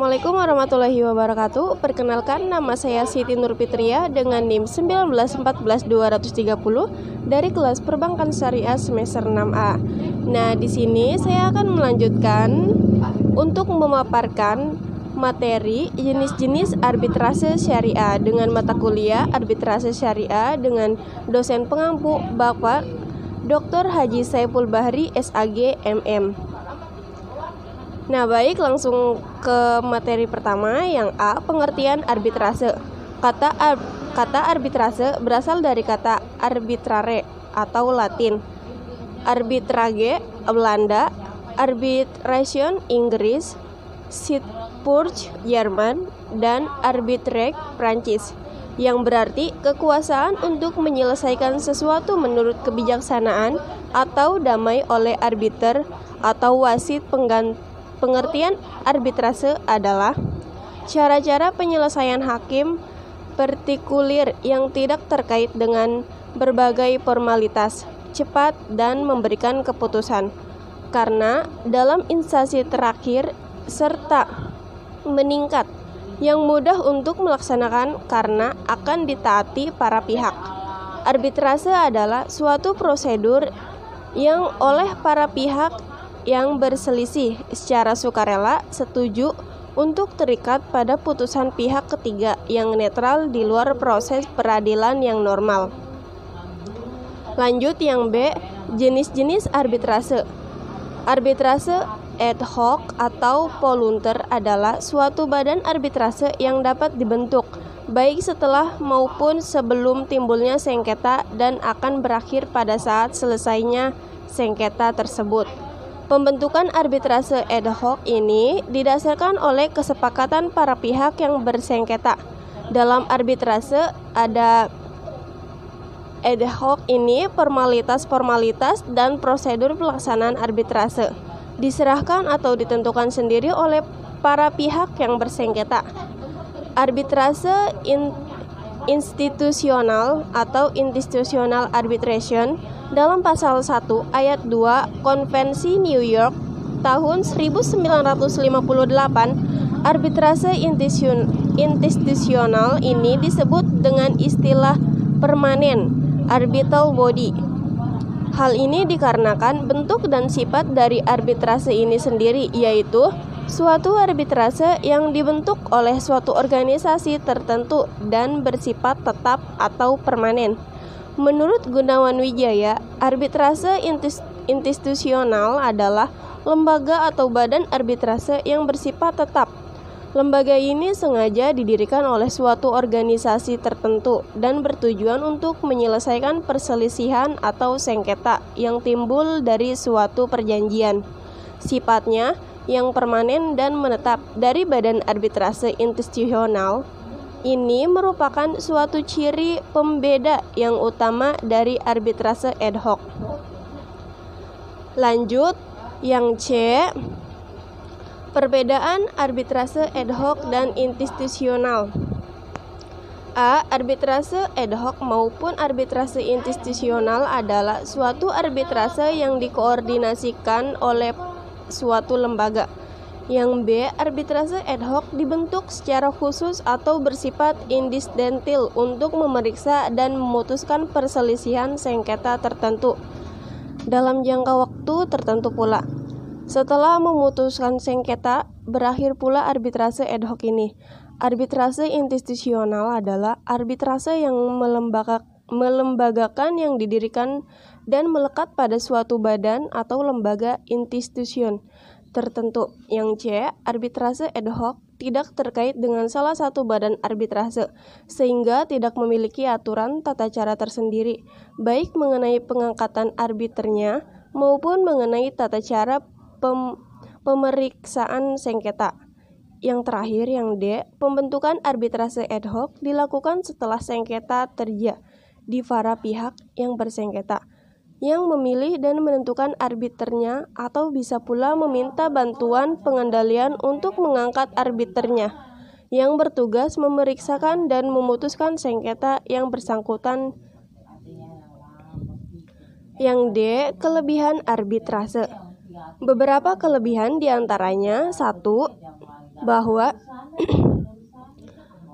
Assalamualaikum warahmatullahi wabarakatuh. Perkenalkan, nama saya Siti Nurfitria dengan NIM 1914230 dari kelas Perbankan Syariah semester 6A. Nah, di sini saya akan melanjutkan untuk memaparkan materi jenis-jenis arbitrase syariah dengan mata kuliah arbitrase syariah dengan dosen pengampu Bapak Dr. Haji Saiful Bahri SAG MM. Nah, baik, langsung ke materi pertama yang A, pengertian arbitrase. Kata arbitrase berasal dari kata arbitrare atau Latin, arbitrage Belanda, arbitration Inggris, Sitzpurge Jerman, dan arbitrage Prancis, yang berarti kekuasaan untuk menyelesaikan sesuatu menurut kebijaksanaan atau damai oleh arbiter atau wasit pengganti. Pengertian arbitrase adalah cara-cara penyelesaian hakim partikulir yang tidak terkait dengan berbagai formalitas, cepat dan memberikan keputusan. Karena dalam instansi terakhir serta meningkat yang mudah untuk melaksanakan karena akan ditaati para pihak. Arbitrase adalah suatu prosedur yang oleh para pihak yang berselisih secara sukarela setuju untuk terikat pada putusan pihak ketiga yang netral di luar proses peradilan yang normal. Lanjut yang B, jenis-jenis arbitrase. Arbitrase ad hoc atau volunteer adalah suatu badan arbitrase yang dapat dibentuk baik setelah maupun sebelum timbulnya sengketa dan akan berakhir pada saat selesainya sengketa tersebut. Pembentukan arbitrase ad hoc ini didasarkan oleh kesepakatan para pihak yang bersengketa. Dalam arbitrase ada ad hoc ini formalitas-formalitas dan prosedur pelaksanaan arbitrase diserahkan atau ditentukan sendiri oleh para pihak yang bersengketa. Arbitrase institusional atau institutional arbitration dalam pasal 1 ayat 2 Konvensi New York tahun 1958, arbitrase institusional ini disebut dengan istilah permanen arbitral body. Hal ini dikarenakan bentuk dan sifat dari arbitrase ini sendiri, yaitu suatu arbitrase yang dibentuk oleh suatu organisasi tertentu dan bersifat tetap atau permanen. Menurut Gunawan Wijaya, arbitrase institusional adalah lembaga atau badan arbitrase yang bersifat tetap. Lembaga ini sengaja didirikan oleh suatu organisasi tertentu dan bertujuan untuk menyelesaikan perselisihan atau sengketa yang timbul dari suatu perjanjian. Sifatnya yang permanen dan menetap dari badan arbitrase institusional ini merupakan suatu ciri pembeda yang utama dari arbitrase ad hoc. Lanjut yang C, perbedaan arbitrase ad hoc dan institusional. A. Arbitrase ad hoc maupun arbitrase institusional adalah suatu arbitrase yang dikoordinasikan oleh suatu lembaga. Yang B, arbitrase ad hoc dibentuk secara khusus atau bersifat insidentil untuk memeriksa dan memutuskan perselisihan sengketa tertentu dalam jangka waktu tertentu pula. Setelah memutuskan sengketa, berakhir pula arbitrase ad hoc ini. Arbitrase institusional adalah arbitrase yang melembagakan yang didirikan dan melekat pada suatu badan atau lembaga institusi tertentu. Yang C, arbitrase ad hoc tidak terkait dengan salah satu badan arbitrase, sehingga tidak memiliki aturan tata cara tersendiri, baik mengenai pengangkatan arbiternya maupun mengenai tata cara pemeriksaan sengketa. Yang terakhir yang D, pembentukan arbitrase ad hoc dilakukan setelah sengketa terjadi di para pihak yang bersengketa, yang memilih dan menentukan arbiternya atau bisa pula meminta bantuan pengendalian untuk mengangkat arbiternya yang bertugas memeriksakan dan memutuskan sengketa yang bersangkutan. Yang D, kelebihan arbitrase. Beberapa kelebihan diantaranya: 1. bahwa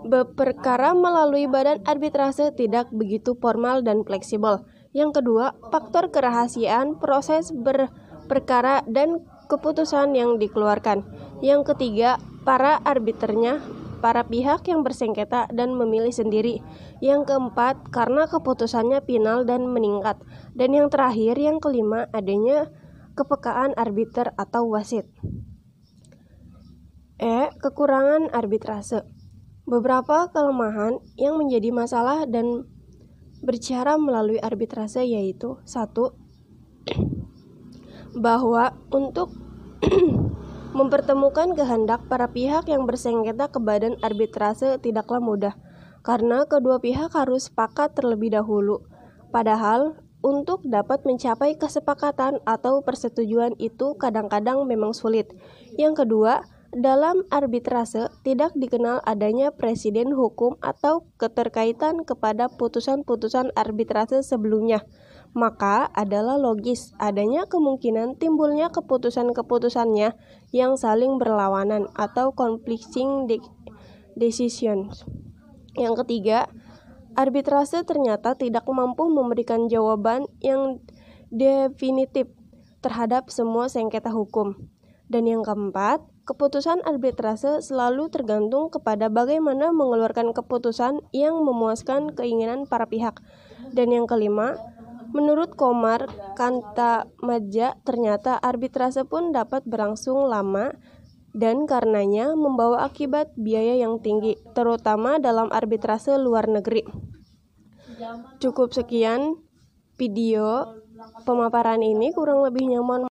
berperkara melalui badan arbitrase tidak begitu formal dan fleksibel. Yang kedua, faktor kerahasiaan proses berperkara dan keputusan yang dikeluarkan. Yang ketiga, para arbiternya, para pihak yang bersengketa dan memilih sendiri. Yang keempat, karena keputusannya final dan meningkat. Dan yang terakhir, yang kelima, adanya kepekaan arbiter atau wasit. Kekurangan arbitrase. Beberapa kelemahan yang menjadi masalah dan berbicara melalui arbitrase yaitu 1. Bahwa untuk mempertemukan kehendak para pihak yang bersengketa ke badan arbitrase tidaklah mudah, karena kedua pihak harus sepakat terlebih dahulu. Padahal, untuk dapat mencapai kesepakatan atau persetujuan itu kadang-kadang memang sulit. Yang kedua, dalam arbitrase tidak dikenal adanya presiden hukum atau keterkaitan kepada putusan-putusan arbitrase sebelumnya. Maka adalah logis adanya kemungkinan timbulnya keputusan-keputusannya yang saling berlawanan atau conflicting decisions. Yang ketiga, arbitrase ternyata tidak mampu memberikan jawaban yang definitif terhadap semua sengketa hukum. Dan yang keempat, keputusan arbitrase selalu tergantung kepada bagaimana mengeluarkan keputusan yang memuaskan keinginan para pihak. Dan yang kelima, menurut Komar Kantamadja, ternyata arbitrase pun dapat berlangsung lama dan karenanya membawa akibat biaya yang tinggi, terutama dalam arbitrase luar negeri. Cukup sekian video pemaparan ini, kurang lebihnya mohon